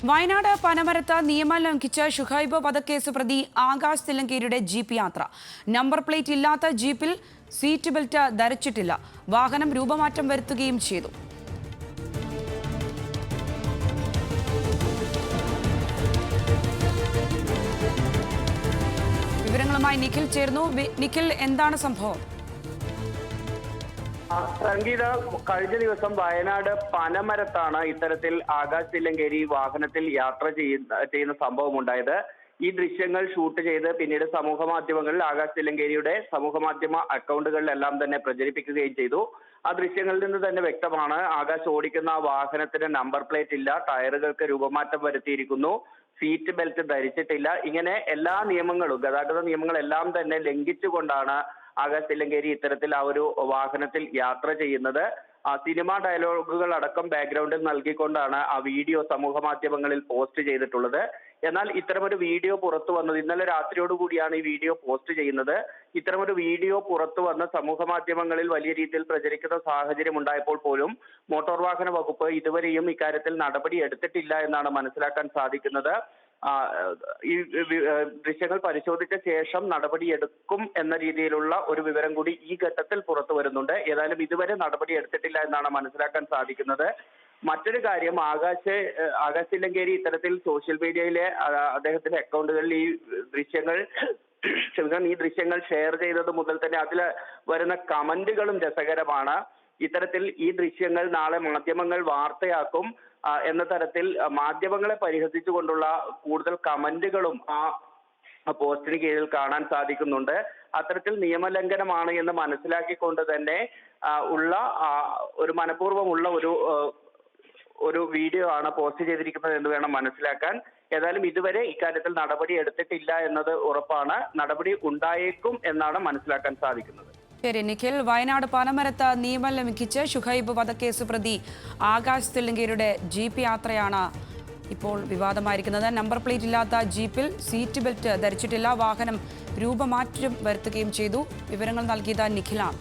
വയനാട് പനമരത്ത് നിയമം ലംഘിച്ച ഷുഹൈബ് വധക്കേസ് പ്രതി ആകാശ് തില്ലങ്കേരിയുടെ ജീപ്പ് യാത്ര. നമ്പർ പ്ലേറ്റ് ഇല്ലാത്ത ജീപ്പിൽ സീറ്റ് ബെൽറ്റ് ധരിച്ചിട്ടില്ല. വാഹനം രൂപമാറ്റം വരുത്തുകയും ചെയ്തു. വിവരങ്ങളുമായി നിഖിൽ ചേർന്നു. നിഖിൽ, എന്താണ് സംഭവം? സംഗീത, കഴിഞ്ഞ ദിവസം വയനാട് പനമരത്താണ് ഇത്തരത്തിൽ ആകാശ് തില്ലങ്കേരി വാഹനത്തിൽ യാത്ര ചെയ്യുന്ന സംഭവം ഉണ്ടായത്. ഈ ദൃശ്യങ്ങൾ ഷൂട്ട് ചെയ്ത് പിന്നീട് സമൂഹ മാധ്യമങ്ങളിൽ ആകാശ് തില്ലങ്കേരിയുടെ സമൂഹ മാധ്യമ അക്കൗണ്ടുകളിലെല്ലാം തന്നെ പ്രചരിപ്പിക്കുകയും ചെയ്തു. ആ ദൃശ്യങ്ങളിൽ നിന്ന് തന്നെ വ്യക്തമാണ്, ആകാശ് ഓടിക്കുന്ന വാഹനത്തിന് നമ്പർ പ്ലേറ്റ് ഇല്ല, ടയറുകൾക്ക് രൂപമാറ്റം വരുത്തിയിരിക്കുന്നു, സീറ്റ് ബെൽറ്റ് ധരിച്ചിട്ടില്ല. ഇങ്ങനെ എല്ലാ നിയമങ്ങളും, ഗതാഗത നിയമങ്ങളെല്ലാം തന്നെ ലംഘിച്ചുകൊണ്ടാണ് ആകാശ് തില്ലങ്കേരി ഇത്തരത്തിൽ ആ ഒരു വാഹനത്തിൽ യാത്ര ചെയ്യുന്നത്. സിനിമാ ഡയലോഗുകൾ അടക്കം ബാക്ക്ഗ്രൗണ്ടിൽ നൽകിക്കൊണ്ടാണ് ആ വീഡിയോ സമൂഹ മാധ്യമങ്ങളിൽ പോസ്റ്റ് ചെയ്തിട്ടുള്ളത്. എന്നാൽ ഇത്തരമൊരു വീഡിയോ പുറത്തു വന്നത് ഇന്നലെ രാത്രിയോടുകൂടിയാണ് ഈ വീഡിയോ പോസ്റ്റ് ചെയ്യുന്നത്. ഇത്തരമൊരു വീഡിയോ പുറത്തു വന്ന് സമൂഹ മാധ്യമങ്ങളിൽ വലിയ രീതിയിൽ പ്രചരിക്കുന്ന സാഹചര്യം ഉണ്ടായപ്പോൾ പോലും മോട്ടോർ വാഹന വകുപ്പ് ഇതുവരെയും ഇക്കാര്യത്തിൽ നടപടി എടുത്തിട്ടില്ല എന്നാണ് മനസ്സിലാക്കാൻ സാധിക്കുന്നത്. ഈ ദൃശ്യങ്ങൾ പരിശോധിച്ച ശേഷം നടപടിയെടുക്കും എന്ന രീതിയിലുള്ള ഒരു വിവരം കൂടി ഈ ഘട്ടത്തിൽ പുറത്തു വരുന്നുണ്ട്. ഏതായാലും ഇതുവരെ നടപടി എടുത്തിട്ടില്ല എന്നാണ് മനസ്സിലാക്കാൻ സാധിക്കുന്നത്. മറ്റൊരു കാര്യം, ആകാശ് തില്ലങ്കേരി ഇത്തരത്തിൽ സോഷ്യൽ മീഡിയയിലെ അദ്ദേഹത്തിന്റെ അക്കൗണ്ടുകളിൽ ഈ ദൃശ്യങ്ങൾ ഷെയർ ചെയ്തത് മുതൽ തന്നെ അതിൽ വരുന്ന കമന്റുകളും രസകരമാണ്. ഇത്തരത്തിൽ ഈ ദൃശ്യങ്ങൾ നാളെ മാധ്യമങ്ങൾ വാർത്തയാക്കും എന്ന തരത്തിൽ മാധ്യമങ്ങളെ പരിഹസിച്ചുകൊണ്ടുള്ള കൂടുതൽ കമന്റുകളും ആ പോസ്റ്റിന് കീഴിൽ കാണാൻ സാധിക്കുന്നുണ്ട്. അത്തരത്തിൽ നിയമലംഘനമാണ് എന്ന് മനസ്സിലാക്കിക്കൊണ്ട് തന്നെ ഉള്ള ഒരു മനഃപൂർവ്വമുള്ള ഒരു വീഡിയോ ആണ് പോസ്റ്റ് ചെയ്തിരിക്കുന്നത് എന്ന് വേണം മനസ്സിലാക്കാൻ. ഏതായാലും ഇതുവരെ ഇക്കാര്യത്തിൽ നടപടി എടുത്തിട്ടില്ല എന്നത് ഉറപ്പാണ്. നടപടി ഉണ്ടായേക്കും എന്നാണ് മനസ്സിലാക്കാൻ സാധിക്കുന്നത്. ശരി നിഖിൽ, വയനാട് പനമരത്ത് നിയമം ലംഘിച്ച് ഷുഹൈബ് വധക്കേസ് പ്രതി ആകാശ് തില്ലങ്കേരിയുടെ ജീപ്പ് യാത്രയാണ് ഇപ്പോൾ വിവാദമായിരിക്കുന്നത്. നമ്പർ പ്ലേറ്റ് ഇല്ലാത്ത ജീപ്പിൽ സീറ്റ് ബെൽറ്റ് ധരിച്ചിട്ടില്ല. വാഹനം രൂപമാറ്റം വരുത്തുകയും ചെയ്തു. വിവരങ്ങൾ നൽകിയത് നിഖിലാണ്.